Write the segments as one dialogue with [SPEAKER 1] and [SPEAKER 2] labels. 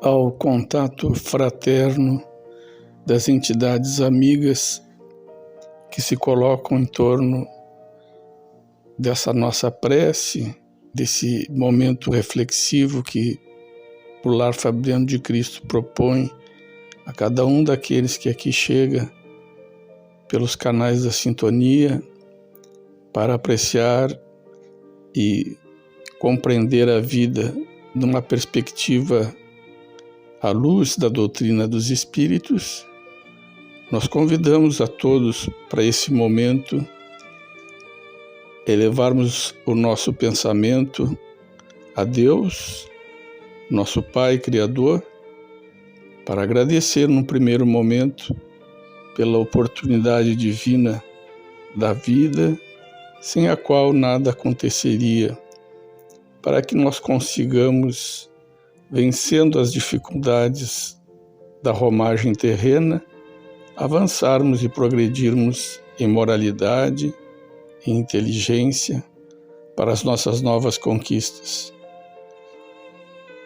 [SPEAKER 1] ao contato fraterno das entidades amigas que se colocam em torno dessa nossa prece, desse momento reflexivo que o Lar Fabriano de Cristo propõe a cada um daqueles que aqui chega pelos canais da sintonia para apreciar e compreender a vida numa perspectiva à luz da doutrina dos Espíritos. Nós convidamos a todos para esse momento elevarmos o nosso pensamento a Deus, nosso Pai Criador, para agradecer num primeiro momento pela oportunidade divina da vida, sem a qual nada aconteceria, para que nós consigamos, vencendo as dificuldades da romagem terrena, avançarmos e progredirmos em moralidade e inteligência para as nossas novas conquistas.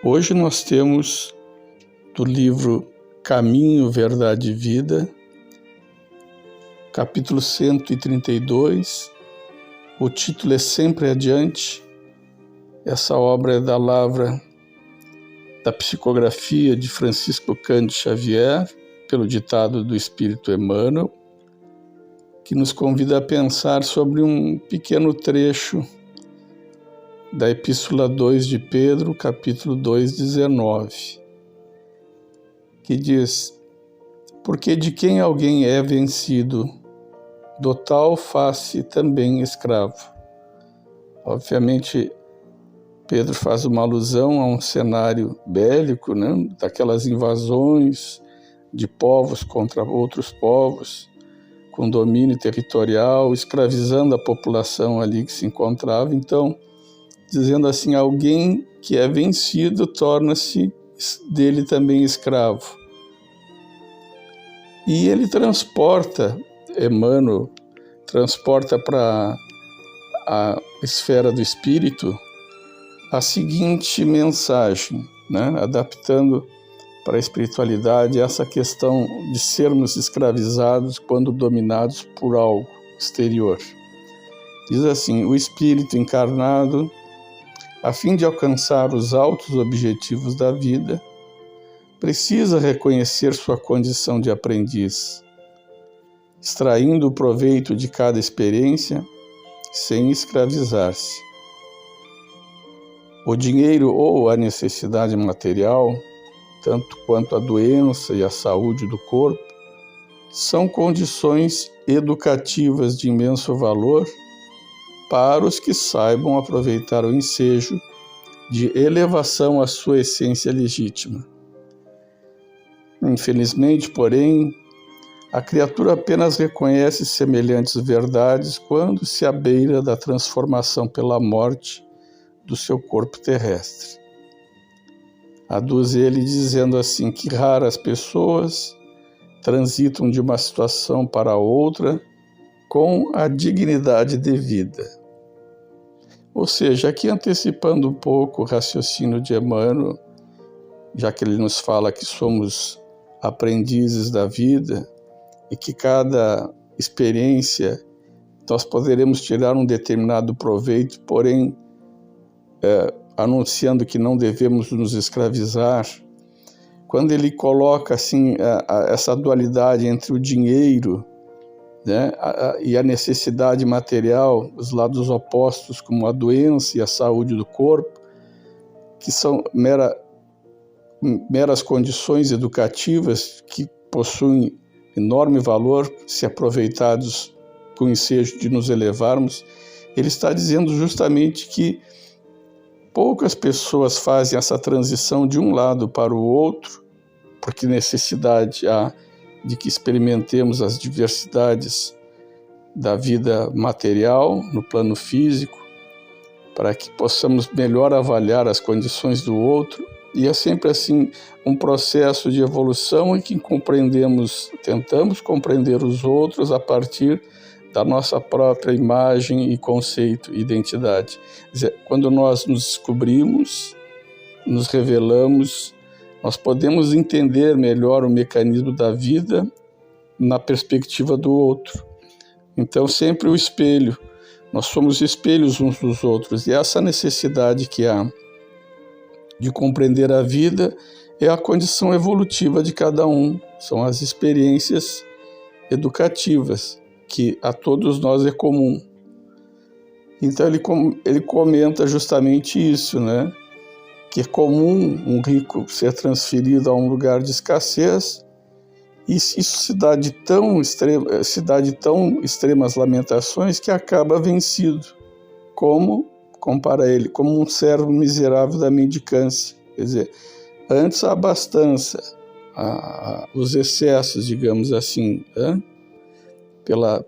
[SPEAKER 1] Hoje nós temos do livro Caminho, Verdade e Vida, capítulo 132, o título é Sempre Adiante. Essa obra é da lavra da psicografia de Francisco Cândido Xavier, pelo ditado do Espírito Emmanuel, que nos convida a pensar sobre um pequeno trecho da Epístola 2 de Pedro, capítulo 2, 19, que diz: porque de quem alguém é vencido, do tal faz-se também escravo. Obviamente, Pedro faz uma alusão a um cenário bélico, né? Daquelas invasões de povos contra outros povos, com domínio territorial, escravizando a população ali que se encontrava. Então, dizendo assim, alguém que é vencido torna-se dele também escravo. E ele transporta, Emmanuel, transporta para a esfera do espírito a seguinte mensagem, né? Adaptando para a espiritualidade essa questão de sermos escravizados quando dominados por algo exterior. Diz assim: o espírito encarnado, a fim de alcançar os altos objetivos da vida, precisa reconhecer sua condição de aprendiz, extraindo o proveito de cada experiência sem escravizar-se. O dinheiro ou a necessidade material, tanto quanto a doença e a saúde do corpo, são condições educativas de imenso valor para os que saibam aproveitar o ensejo de elevação à sua essência legítima. Infelizmente, porém, a criatura apenas reconhece semelhantes verdades quando se abeira da transformação pela morte do seu corpo terrestre. Aduz ele dizendo assim que raras pessoas transitam de uma situação para outra com a dignidade devida. Ou seja, aqui antecipando um pouco o raciocínio de Emmanuel, já que ele nos fala que somos aprendizes da vida e que cada experiência nós poderemos tirar um determinado proveito, porém anunciando que não devemos nos escravizar. Quando ele coloca assim essa dualidade entre o dinheiro, né, e a necessidade material, os lados opostos como a doença e a saúde do corpo, que são meras condições educativas que possuem enorme valor se aproveitados com o ensejo de nos elevarmos, ele está dizendo justamente que poucas pessoas fazem essa transição de um lado para o outro, porque necessidade há de que experimentemos as diversidades da vida material no plano físico, para que possamos melhor avaliar as condições do outro. E é sempre assim um processo de evolução em que tentamos compreender os outros a partir da nossa própria imagem e conceito, identidade. Quer dizer, quando nós nos descobrimos, nos revelamos, nós podemos entender melhor o mecanismo da vida na perspectiva do outro. Então, sempre o espelho. Nós somos espelhos uns dos outros, e essa necessidade que há de compreender a vida é a condição evolutiva de cada um. São as experiências educativas que a todos nós é comum. Então ele comenta justamente isso, né? Que é comum um rico ser transferido a um lugar de escassez, e isso se dá de tão extremas lamentações que acaba vencido, compara ele, como um servo miserável da mendicância. Quer dizer, antes a abastança, os excessos, digamos assim,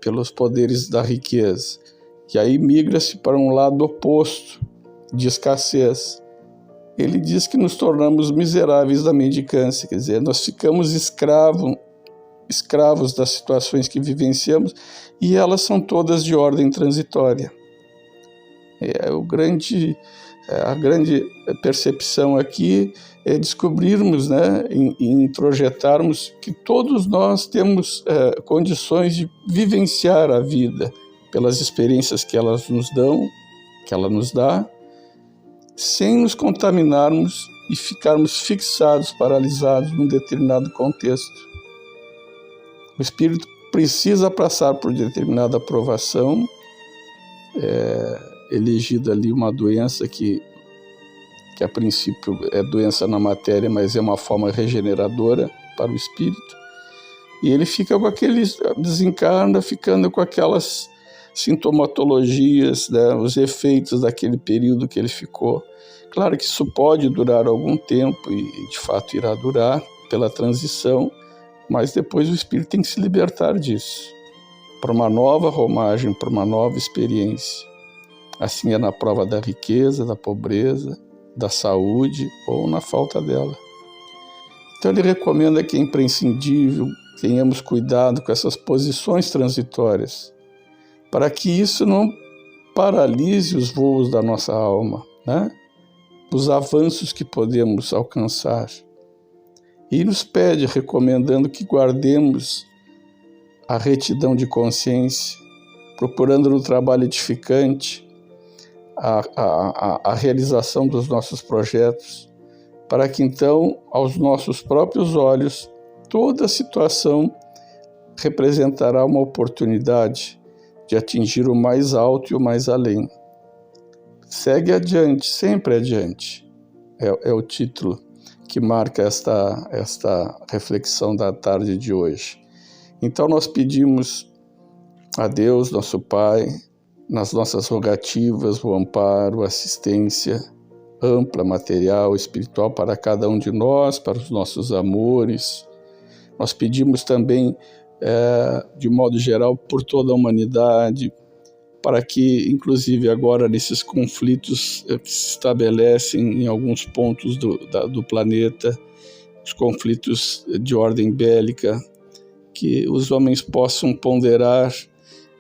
[SPEAKER 1] pelos poderes da riqueza. E aí migra-se para um lado oposto, de escassez. Ele diz que nos tornamos miseráveis da mendicância, quer dizer, nós ficamos escravos das situações que vivenciamos, e elas são todas de ordem transitória. A grande percepção aqui é descobrirmos, né, e introjetarmos que todos nós temos condições de vivenciar a vida pelas experiências que ela nos dá, sem nos contaminarmos e ficarmos fixados, paralisados num determinado contexto. O espírito precisa passar por determinada provação, elegida ali uma doença que a princípio é doença na matéria, mas é uma forma regeneradora para o espírito, e ele fica com desencarna ficando com aquelas sintomatologias, né, os efeitos daquele período que ele ficou. Claro que isso pode durar algum tempo, e de fato irá durar pela transição, mas depois o espírito tem que se libertar disso, para uma nova romagem, para uma nova experiência. Assim é na prova da riqueza, da pobreza, da saúde ou na falta dela. Então ele recomenda que é imprescindível tenhamos cuidado com essas posições transitórias, para que isso não paralise os voos da nossa alma, né? Os avanços que podemos alcançar. E nos pede, recomendando que guardemos a retidão de consciência, procurando no trabalho edificante a realização dos nossos projetos, para que então, aos nossos próprios olhos, toda a situação representará uma oportunidade de atingir o mais alto e o mais além. Segue adiante, sempre adiante, é o título que marca esta reflexão da tarde de hoje. Então nós pedimos a Deus, nosso Pai, nas nossas rogativas, o amparo, a assistência ampla, material, espiritual para cada um de nós, para os nossos amores. Nós pedimos também, de modo geral, por toda a humanidade, para que, inclusive agora, nesses conflitos que se estabelecem em alguns pontos do planeta, os conflitos de ordem bélica, que os homens possam ponderar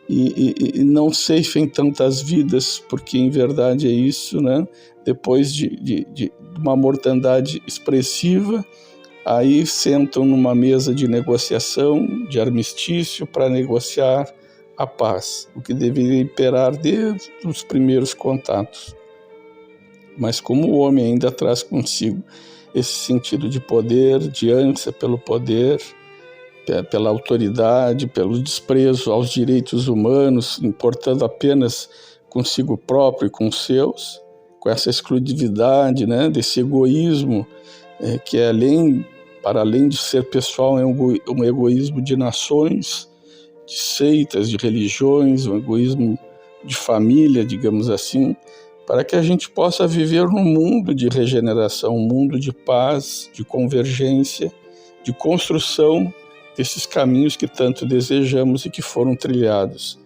[SPEAKER 1] e não ceifem tantas vidas, porque em verdade é isso, né? Depois de uma mortandade expressiva, aí sentam numa mesa de negociação, de armistício, para negociar a paz, o que deveria imperar desde os primeiros contatos. Mas como o homem ainda traz consigo esse sentido de poder, de ânsia pelo poder, pela autoridade, pelo desprezo aos direitos humanos, importando apenas consigo próprio e com os seus, com essa exclusividade, né, desse egoísmo, que é para além de ser pessoal, é um egoísmo de nações, de seitas, de religiões, um egoísmo de família, digamos assim, para que a gente possa viver num mundo de regeneração, um mundo de paz, de convergência, de construção desses caminhos que tanto desejamos e que foram trilhados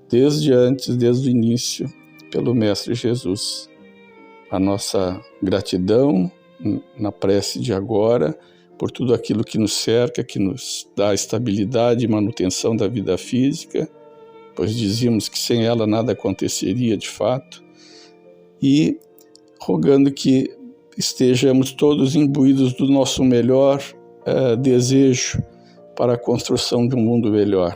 [SPEAKER 1] desde o início, pelo Mestre Jesus. A nossa gratidão na prece de agora, por tudo aquilo que nos cerca, que nos dá estabilidade e manutenção da vida física, pois dizíamos que sem ela nada aconteceria de fato, e rogando que estejamos todos imbuídos do nosso melhor desejo para a construção de um mundo melhor.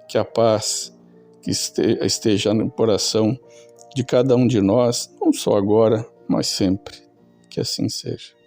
[SPEAKER 1] Que a paz que esteja no coração de cada um de nós, não só agora, mas sempre. Que assim seja.